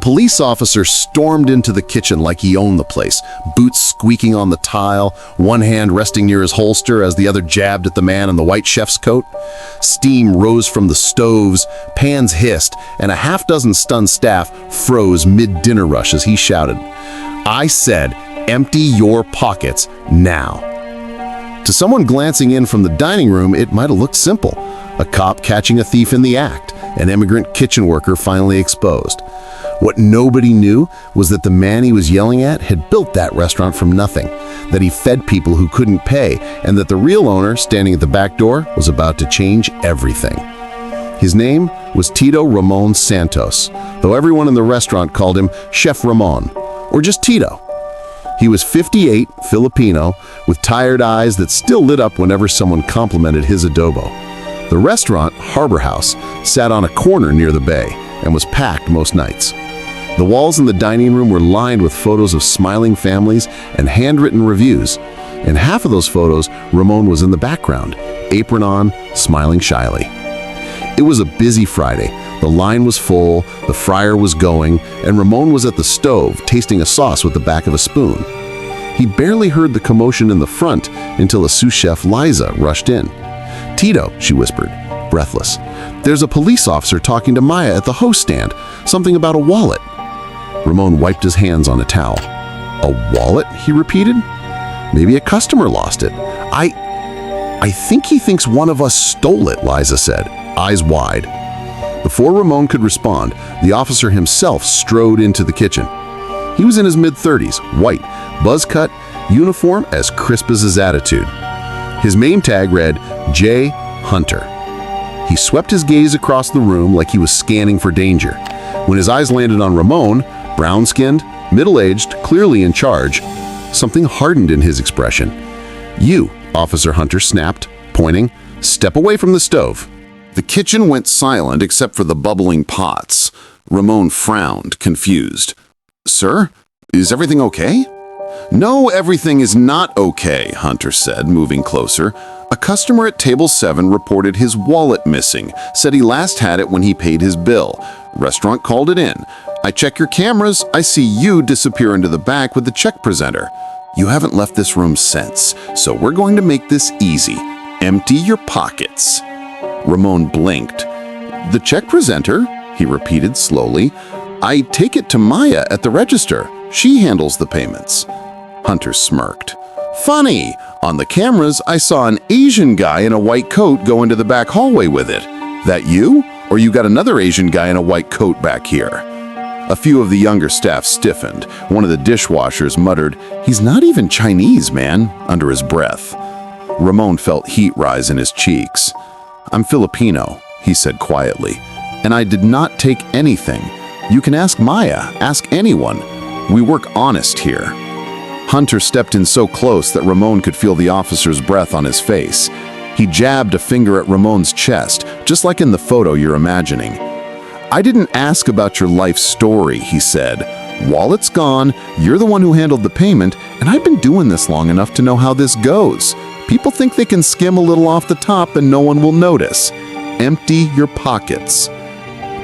police officer stormed into the kitchen like he owned the place, boots squeaking on the tile, one hand resting near his holster as the other jabbed at the man in the white chef's coat. Steam rose from the stoves, pans hissed, and a half-dozen stunned staff froze mid-dinner rush as he shouted, "I said, empty your pockets now." To someone glancing in from the dining room, it might have looked simple. A cop catching a thief in the act, an immigrant kitchen worker finally exposed. What nobody knew was that the man he was yelling at had built that restaurant from nothing, that he fed people who couldn't pay, and that the real owner, standing at the back door, was about to change everything. His name was Tito Ramon Santos, though everyone in the restaurant called him Chef Ramon, or just Tito. He was 58, Filipino, with tired eyes that still lit up whenever someone complimented his adobo. The restaurant, Harbor House, sat on a corner near the bay and was packed most nights. The walls in the dining room were lined with photos of smiling families and handwritten reviews. In half of those photos, Ramon was in the background, apron on, smiling shyly. It was a busy Friday. The line was full, the fryer was going, and Ramon was at the stove, tasting a sauce with the back of a spoon. He barely heard the commotion in the front until a sous chef, Liza, rushed in. "Tito," she whispered, breathless, "there's a police officer talking to Maya at the host stand, something about a wallet." Ramon wiped his hands on a towel. "A wallet?" he repeated. "Maybe a customer lost it." I think he thinks one of us stole it," Liza said, eyes wide. Before Ramon could respond, the officer himself strode into the kitchen. He was in his mid-30s, white, buzz cut, uniform as crisp as his attitude. His name tag read, J. Hunter. He swept his gaze across the room like he was scanning for danger. When his eyes landed on Ramon, brown-skinned, middle-aged, clearly in charge, something hardened in his expression. "You," Officer Hunter snapped, pointing, "step away from the stove." The kitchen went silent except for the bubbling pots. Ramon frowned, confused. "Sir, is everything okay?" "No, everything is not okay," Hunter said, moving closer. "A customer at table 7 reported his wallet missing, said he last had it when he paid his bill. Restaurant called it in. I check your cameras, I see you disappear into the back with the check presenter. You haven't left this room since, so we're going to make this easy. Empty your pockets." Ramon blinked. "The check presenter?" he repeated slowly. "I take it to Maya at the register. She handles the payments." Hunter smirked. "Funny. On the cameras, I saw an Asian guy in a white coat go into the back hallway with it. That you? Or you got another Asian guy in a white coat back here?" A few of the younger staff stiffened. One of the dishwashers muttered, "He's not even Chinese, man," under his breath. Ramon felt heat rise in his cheeks. "I'm Filipino," he said quietly, "and I did not take anything. You can ask Maya, ask anyone. We work honest here." Hunter stepped in so close that Ramon could feel the officer's breath on his face. He jabbed a finger at Ramon's chest, just like in the photo you're imagining. "I didn't ask about your life story," he said. "Wallet's gone, you're the one who handled the payment, and I've been doing this long enough to know how this goes. People think they can skim a little off the top and no one will notice. Empty your pockets."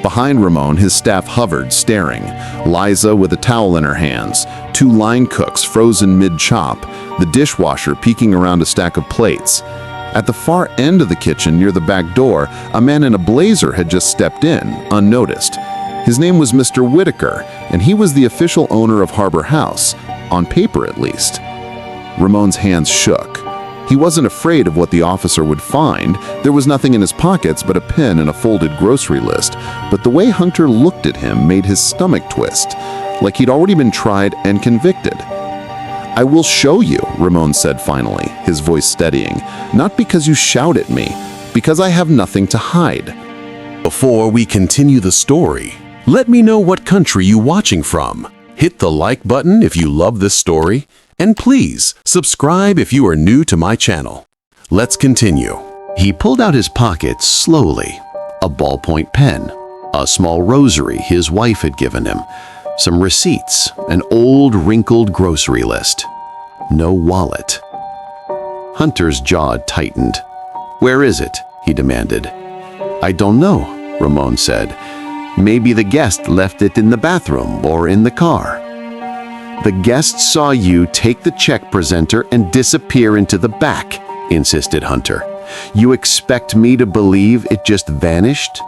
Behind Ramon, his staff hovered, staring. Liza with a towel in her hands, 2 line cooks frozen mid-chop, the dishwasher peeking around a stack of plates. At the far end of the kitchen, near the back door, a man in a blazer had just stepped in, unnoticed. His name was Mr. Whitaker, and he was the official owner of Harbor House, on paper at least. Ramon's hands shook. He wasn't afraid of what the officer would find. There was nothing in his pockets but a pen and a folded grocery list, but the way Hunter looked at him made his stomach twist, like he'd already been tried and convicted. "I will show you," Ramon said finally, his voice steadying, "not because you shout at me, because I have nothing to hide." Before we continue the story, let me know what country you're watching from. Hit the like button if you love this story, and please subscribe if you are new to my channel. Let's continue. He pulled out his pockets slowly. A ballpoint pen, a small rosary his wife had given him, some receipts, an old wrinkled grocery list. No wallet. Hunter's jaw tightened. "Where is it?" he demanded. "I don't know," Ramon said. Maybe the guest left it in the bathroom or in the car. The guest saw you take the check presenter and disappear into the back, insisted Hunter. You expect me to believe it just vanished?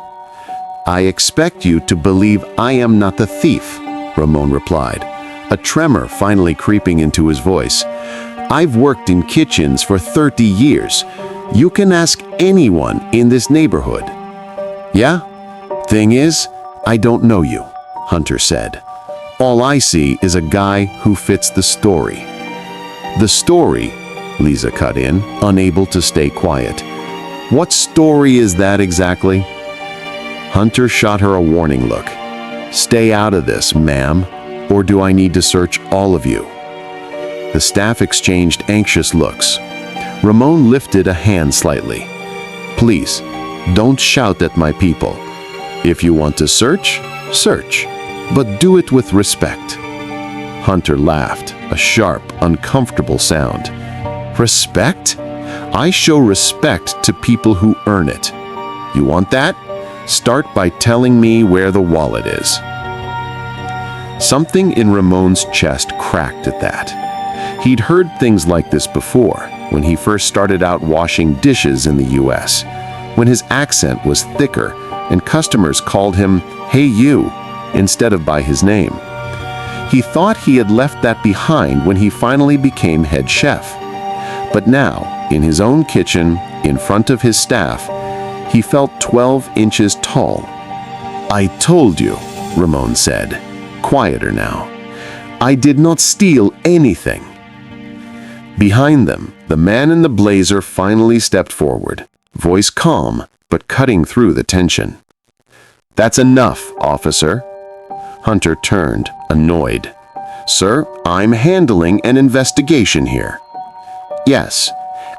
I expect you to believe I am not the thief, Ramon replied, a tremor finally creeping into his voice. I've worked in kitchens for 30 years. You can ask anyone in this neighborhood. Yeah? Thing is, I don't know you, Hunter said. All I see is a guy who fits the story. The story, Lisa cut in, unable to stay quiet. What story is that exactly? Hunter shot her a warning look. Stay out of this, ma'am, or do I need to search all of you? The staff exchanged anxious looks. Ramon lifted a hand slightly. Please, don't shout at my people. If you want to search, search, but do it with respect. Hunter laughed, a sharp, uncomfortable sound. Respect? I show respect to people who earn it. You want that? Start by telling me where the wallet is. Something in Ramon's chest cracked at that. He'd heard things like this before, when he first started out washing dishes in the US, when his accent was thicker and customers called him, "Hey you," instead of by his name. He thought he had left that behind when he finally became head chef. But now, in his own kitchen, in front of his staff, he felt 12 inches tall. I told you, Ramon said, quieter now. I did not steal anything. Behind them, the man in the blazer finally stepped forward, voice calm, but cutting through the tension. That's enough, officer. Hunter turned, annoyed. Sir, I'm handling an investigation here. Yes,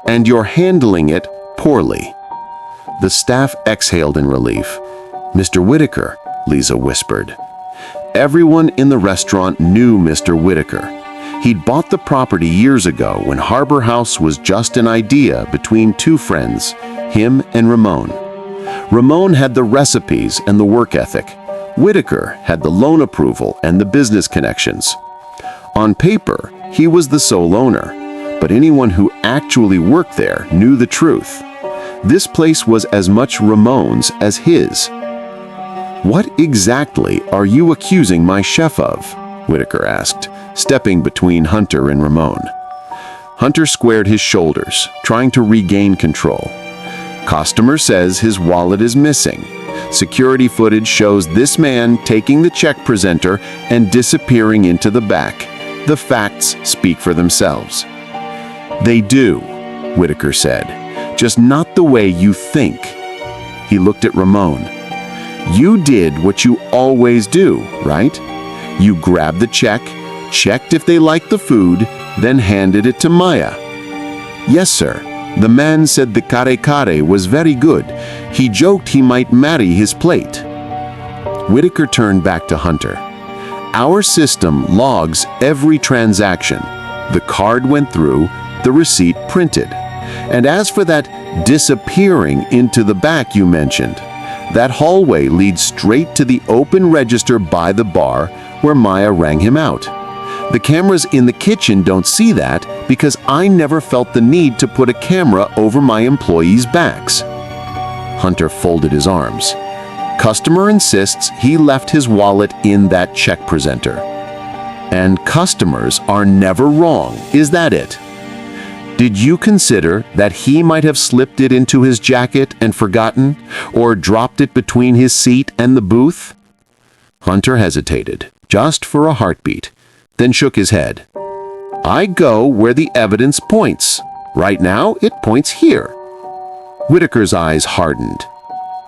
and you're handling it poorly. The staff exhaled in relief. Mr. Whitaker, Lisa whispered. Everyone in the restaurant knew Mr. Whitaker. He'd bought the property years ago when Harbor House was just an idea between two friends, him and Ramon. Ramon had the recipes and the work ethic. Whitaker had the loan approval and the business connections. On paper, he was the sole owner, but anyone who actually worked there knew the truth. This place was as much Ramon's as his. What exactly are you accusing my chef of? Whitaker asked, stepping between Hunter and Ramon. Hunter squared his shoulders, trying to regain control. Customer says his wallet is missing. Security footage shows this man taking the check presenter and disappearing into the back. The facts speak for themselves. They do, Whitaker said, just not the way you think. He looked at Ramon. You did what you always do, right? You grabbed the check, checked if they liked the food, then handed it to Maya. Yes, sir. The man said the kare-kare was very good. He joked he might marry his plate. Whitaker turned back to Hunter. Our system logs every transaction. The card went through, the receipt printed. And as for that disappearing into the back you mentioned, that hallway leads straight to the open register by the bar where Maya rang him out. The cameras in the kitchen don't see that because I never felt the need to put a camera over my employees' backs. Hunter folded his arms. Customer insists he left his wallet in that check presenter. And customers are never wrong, is that it? Did you consider that he might have slipped it into his jacket and forgotten, or dropped it between his seat and the booth? Hunter hesitated, just for a heartbeat, then shook his head. I go where the evidence points. Right now, it points here. Whitaker's eyes hardened.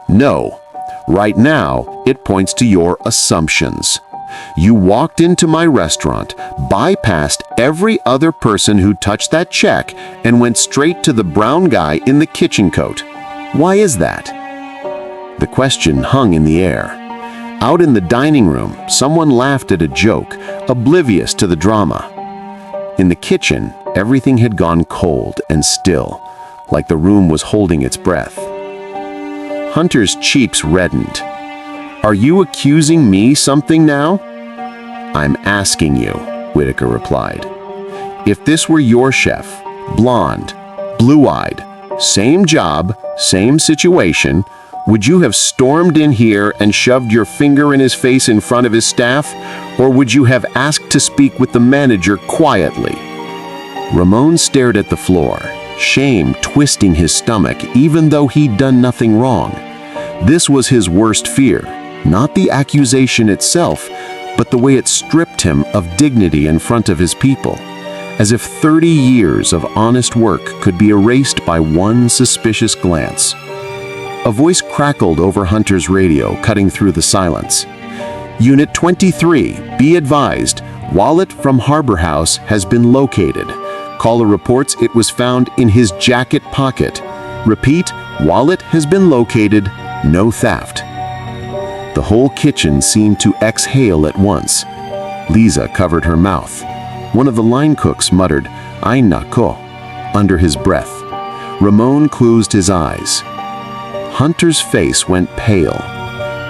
No, right now, it points to your assumptions. You walked into my restaurant, bypassed every other person who touched that check, and went straight to the brown guy in the kitchen coat. Why is that? The question hung in the air. Out in the dining room, someone laughed at a joke, oblivious to the drama. In the kitchen, everything had gone cold and still, like the room was holding its breath. Hunter's cheeks reddened. Are you accusing me something now? I'm asking you, Whitaker replied. If this were your chef, blonde, blue-eyed, same job, same situation, would you have stormed in here and shoved your finger in his face in front of his staff, or would you have asked to speak with the manager quietly? Ramon stared at the floor, shame twisting his stomach even though he'd done nothing wrong. This was his worst fear, not the accusation itself, but the way it stripped him of dignity in front of his people, as if 30 years of honest work could be erased by one suspicious glance. A voice crackled over Hunter's radio, cutting through the silence. Unit 23, be advised, wallet from Harbor House has been located. Caller reports it was found in his jacket pocket. Repeat, wallet has been located, no theft. The whole kitchen seemed to exhale at once. Lisa covered her mouth. One of the line cooks muttered, "Ay nako," under his breath. Ramon closed his eyes. Hunter's face went pale.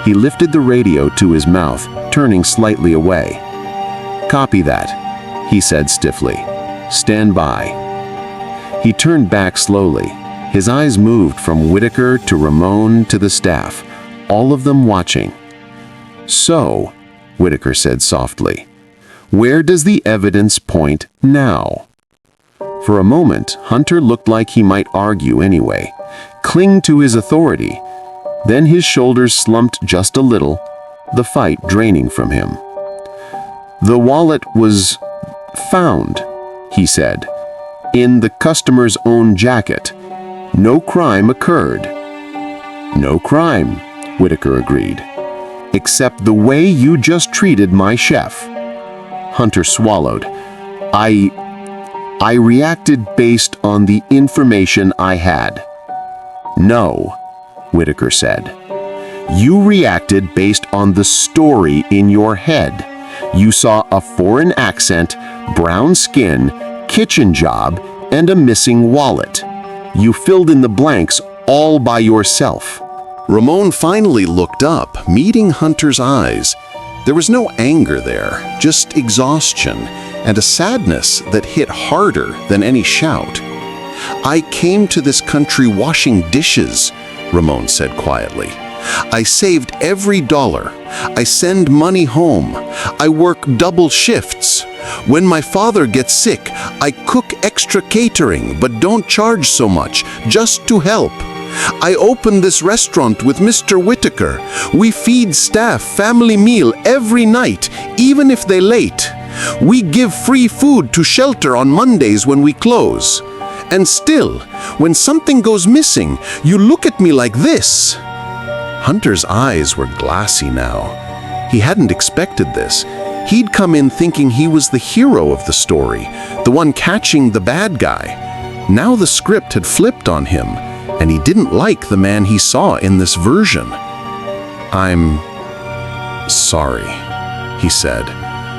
He lifted the radio to his mouth, turning slightly away. "Copy that," he said stiffly. "Stand by." He turned back slowly. His eyes moved from Whitaker to Ramon to the staff, all of them watching. "So," Whitaker said softly, "where does the evidence point now?" For a moment, Hunter looked like he might argue anyway, cling to his authority. Then his shoulders slumped just a little, the fight draining from him. "The wallet was found," he said, "in the customer's own jacket. No crime occurred." "No crime," Whitaker agreed. "Except the way you just treated my chef." Hunter swallowed. I reacted based on the information I had." "No," Whitaker said. "You reacted based on the story in your head. You saw a foreign accent, brown skin, kitchen job, and a missing wallet. You filled in the blanks all by yourself." Ramon finally looked up, meeting Hunter's eyes. There was no anger there, just exhaustion and a sadness that hit harder than any shout. "I came to this country washing dishes," Ramon said quietly. "I saved every dollar. I send money home. I work double shifts. When my father gets sick, I cook extra catering but don't charge so much, just to help. I opened this restaurant with Mr. Whitaker. We feed staff family meal every night, even if they're late. We give free food to shelter on Mondays when we close. And still, when something goes missing, you look at me like this." Hunter's eyes were glassy now. He hadn't expected this. He'd come in thinking he was the hero of the story, the one catching the bad guy. Now the script had flipped on him, and he didn't like the man he saw in this version. "I'm sorry," he said,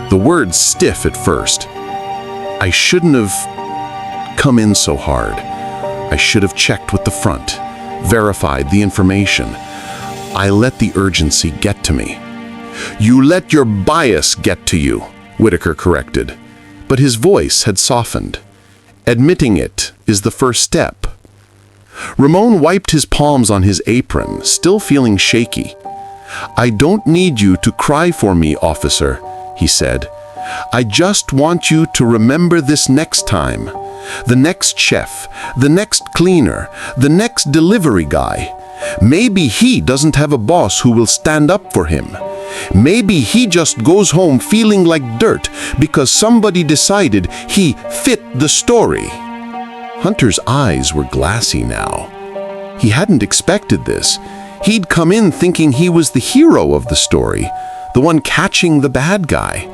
the words stiff at first. "I shouldn't have come in so hard. I should have checked with the front, verified the information. I let the urgency get to me." "You let your bias get to you," Whitaker corrected, but his voice had softened. "Admitting it is the first step." Ramon wiped his palms on his apron, still feeling shaky. "I don't need you to cry for me, officer," he said. "I just want you to remember this next time. The next chef, the next cleaner, the next delivery guy. Maybe he doesn't have a boss who will stand up for him. Maybe he just goes home feeling like dirt because somebody decided he fit the story." Hunter's eyes were glassy now. He hadn't expected this. He'd come in thinking he was the hero of the story, the one catching the bad guy.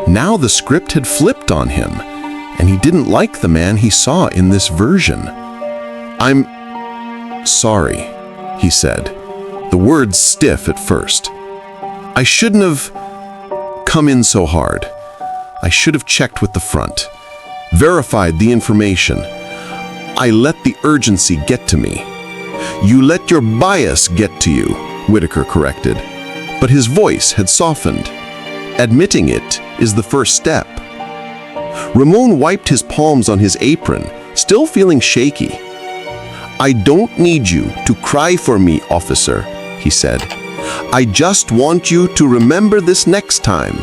Now the script had flipped on him, and he didn't like the man he saw in this version. "I'm sorry," he said, the words stiff at first. "I shouldn't have come in so hard. I should have checked with the front, verified the information. I let the urgency get to me." "You let your bias get to you," Whitaker corrected, but his voice had softened. Admitting it is the first step. Ramon wiped his palms on his apron, still feeling shaky. "I don't need you to cry for me, officer," he said. "I just want you to remember this next time.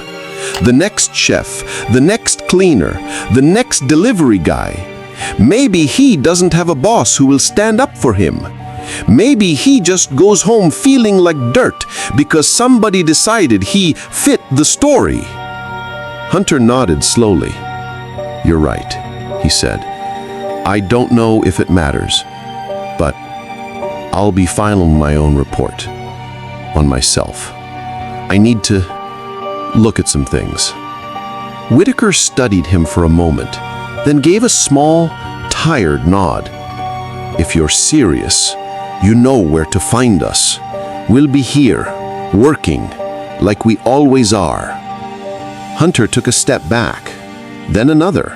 The next chef, the next cleaner, the next delivery guy. Maybe he doesn't have a boss who will stand up for him. Maybe he just goes home feeling like dirt because somebody decided he fit the story." Hunter nodded slowly. "You're right," he said. "I don't know if it matters, but I'll be filing my own report on myself. I need to look at some things." Whitaker studied him for a moment, then gave a small, tired nod. "If you're serious, you know where to find us. We'll be here, working, like we always are." Hunter took a step back, then another.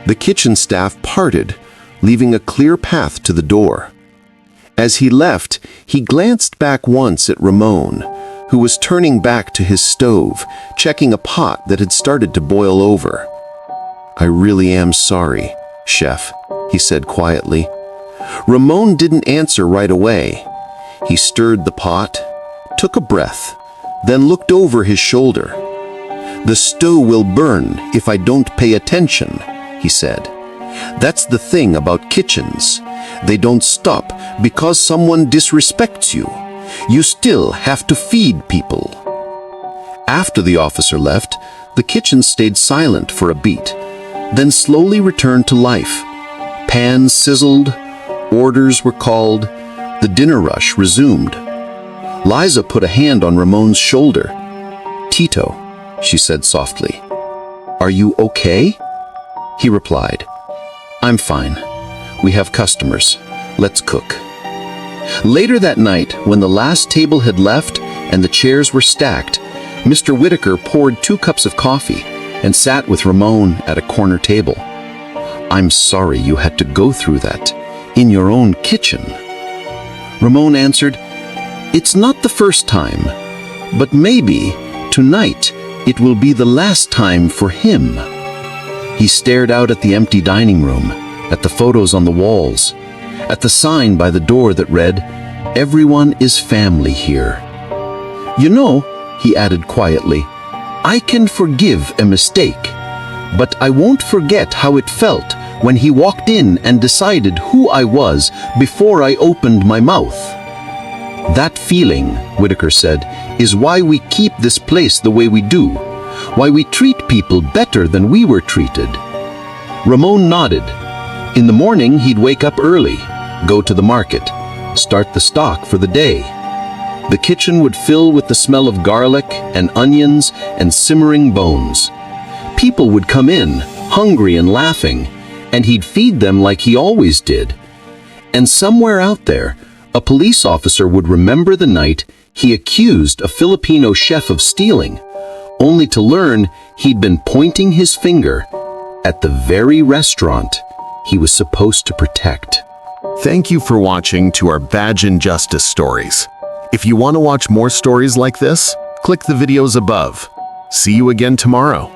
The kitchen staff parted, leaving a clear path to the door. As he left, he glanced back once at Ramon, who was turning back to his stove, checking a pot that had started to boil over. "I really am sorry, Chef," he said quietly. Ramon didn't answer right away. He stirred the pot, took a breath, then looked over his shoulder. "The stove will burn if I don't pay attention," he said. "That's the thing about kitchens. They don't stop because someone disrespects you. You still have to feed people." After the officer left, the kitchen stayed silent for a beat, then slowly returned to life. Pans sizzled, orders were called, the dinner rush resumed. Liza put a hand on Ramon's shoulder. "Tito," she said softly, "are you okay?" He replied, "I'm fine. We have customers. Let's cook." Later that night, when the last table had left and the chairs were stacked, Mr. Whitaker poured 2 cups of coffee and sat with Ramon at a corner table. "I'm sorry you had to go through that in your own kitchen." Ramon answered, "It's not the first time, but maybe tonight it will be the last time for him." He stared out at the empty dining room, at the photos on the walls, at the sign by the door that read, "Everyone is family here." "You know," he added quietly, "I can forgive a mistake, but I won't forget how it felt when he walked in and decided who I was before I opened my mouth." "That feeling," Whitaker said, "is why we keep this place the way we do, why we treat people better than we were treated." Ramon nodded. In the morning, he'd wake up early, go to the market, start the stock for the day. The kitchen would fill with the smell of garlic and onions and simmering bones. People would come in, hungry and laughing, and he'd feed them like he always did. And somewhere out there, a police officer would remember the night he accused a Filipino chef of stealing, only to learn he'd been pointing his finger at the very restaurant he was supposed to protect. Thank you for watching to our Badge Injustice stories. If you want to watch more stories like this, click the videos above. See you again tomorrow.